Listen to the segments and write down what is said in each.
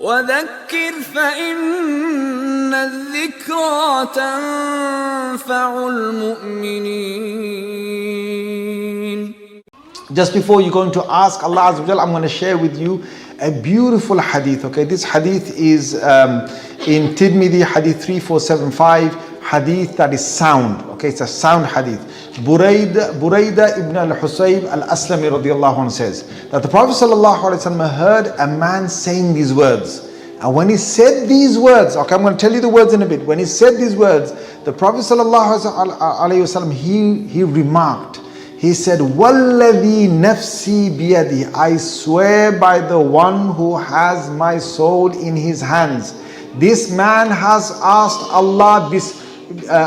وذكر فإن الذكرى تنفع المؤمنين. Just before you're going to ask Allah Azza wa Jal, I'm going to share with you a beautiful hadith. Okay, this hadith is in Tirmidhi, hadith 3475, hadith that is sound. Okay, it's a sound hadith. Burayda ibn al-Husayb al-Aslami radiyallahu anhu says that the Prophet sallallahu alaihi wasallam heard a man saying these words. And when he said these words, okay, I'm going to tell you the words in a bit. When he said these words, the Prophet sallallahu alaihi wasallam, he remarked, he said, "Walladhi nafsi biyadi," I swear by the one who has my soul in his hands. This man has asked Allah,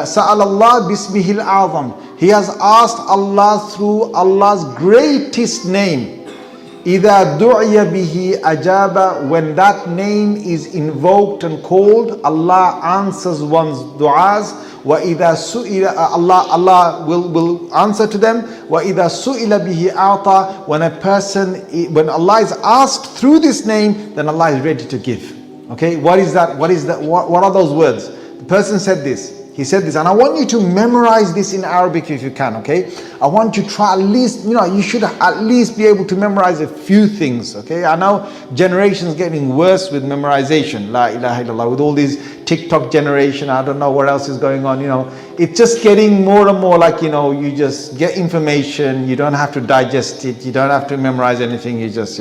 Sa'al Allah bismihil azam. He has asked Allah through Allah's greatest name. إِذَا دُعِيَ بِهِ أَجَابَ. When that name is invoked and called, Allah answers one's du'as. وَإِذَا سُئِلَ, Allah will answer to them. وَإِذَا سُئِلَ بِهِ أَعْطَى. When Allah is asked through this name, then Allah is ready to give. Okay, what is that? What are those words? The person said this. He said this, and I want you to memorize this in Arabic if you can, okay? I want you to try at least, you should at least be able to memorize a few things, okay? I know generations getting worse with memorization, la ilaha illallah, with all these TikTok generation, I don't know what else is going on, It's just getting more and more like, you just get information, you don't have to digest it, you don't have to memorize anything, you just,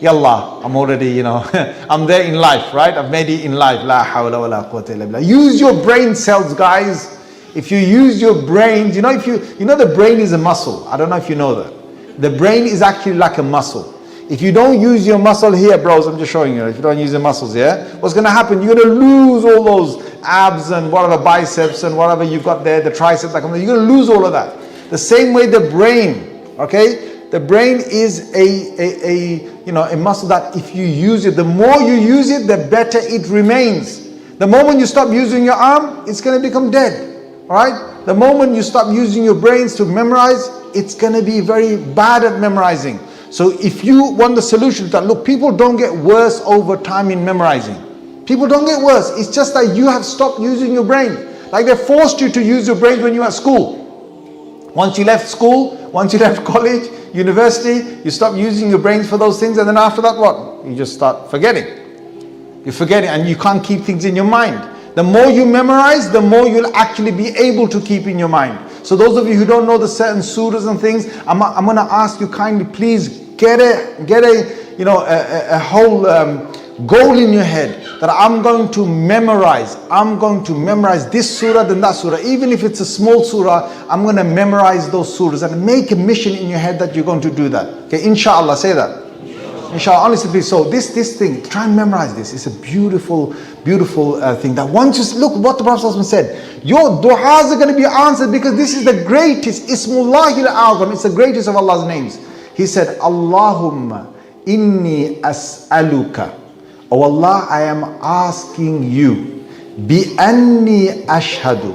Yallah, I'm already, I'm there in life, right? I've made it in life. La hawla wa la quwwata illa billah. Use your brain cells, guys. If you use your brains, the brain is a muscle. I don't know if you know that. The brain is actually like a muscle. If you don't use your muscle here, bros, I'm just showing you. If you don't use your muscles here, what's going to happen? You're going to lose all those abs and whatever biceps and whatever you've got there, the triceps. You're going to lose all of that. The same way the brain, okay? The brain is a muscle that if you use it, the more you use it, the better it remains. The moment you stop using your arm, it's going to become dead. All right? The moment you stop using your brains to memorize, it's going to be very bad at memorizing. So if you want the solution to that, look, people don't get worse over time in memorizing. People don't get worse. It's just that you have stopped using your brain. Like they forced you to use your brain when you were at school. Once you left school, once you left college, university, you stop using your brains for those things, and then after that, what? You just start forgetting. You forget it, and you can't keep things in your mind. The more you memorize, the more you'll actually be able to keep in your mind. So those of you who don't know the certain surahs and things, I'm going to ask you kindly, please get a whole goal in your head that I'm going to memorize this surah, then that surah. Even if it's a small surah, I'm going to memorize those surahs and make a mission in your head that you're going to do that. Okay, inshallah, say that. Inshallah, honestly, please. So this thing, try and memorize this. It's a beautiful thing that once you look what the Prophet ﷺ said, your du'as are going to be answered because this is the greatest, Ismullahil Azam, it's the greatest of Allah's names. He said, Allahumma inni as'aluka. Oh Allah, I am asking you, bi anni ashhadu,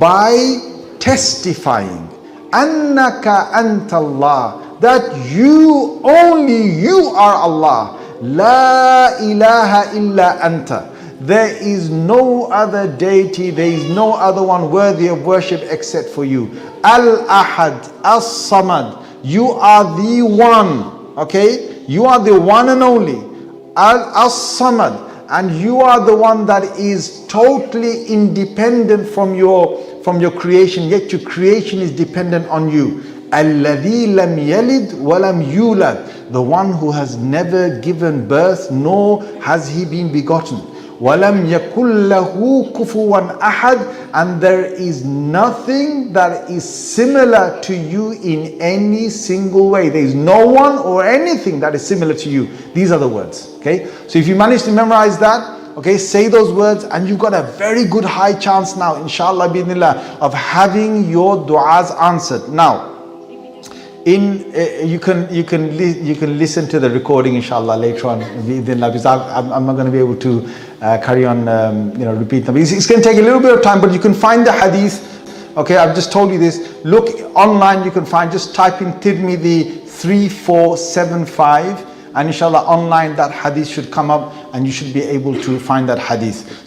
by testifying, annaka antallah, that you, only you are Allah, la ilaha illa anta. There is no other deity, there is no other one worthy of worship except for you. Al-Ahad, As-Samad, you are the one, okay? You are the one and only. As-Samad, and you are the one that is totally independent from your creation, yet your creation is dependent on you. Alladhi lam yalid wa lam yulad, the one who has never given birth nor has he been begotten. وَلَمْ يَكُنْ لَهُ كُفُوًا أَحَدٍ, and there is nothing that is similar to you in any single way. There is no one or anything that is similar to you. These are the words. Okay, so if you manage to memorize that, okay, say those words, and you've got a very good high chance now, inshallah, bi'idhnillah, of having your du'as answered. Now, you can listen to the recording inshallah later on because I'm not going to be able to carry on repeat them. It's going to take a little bit of time, but you can find the hadith. Okay, I've just told you this. Look online, you can find, just type in Tirmidhi 3475 and inshallah online that hadith should come up and you should be able to find that hadith.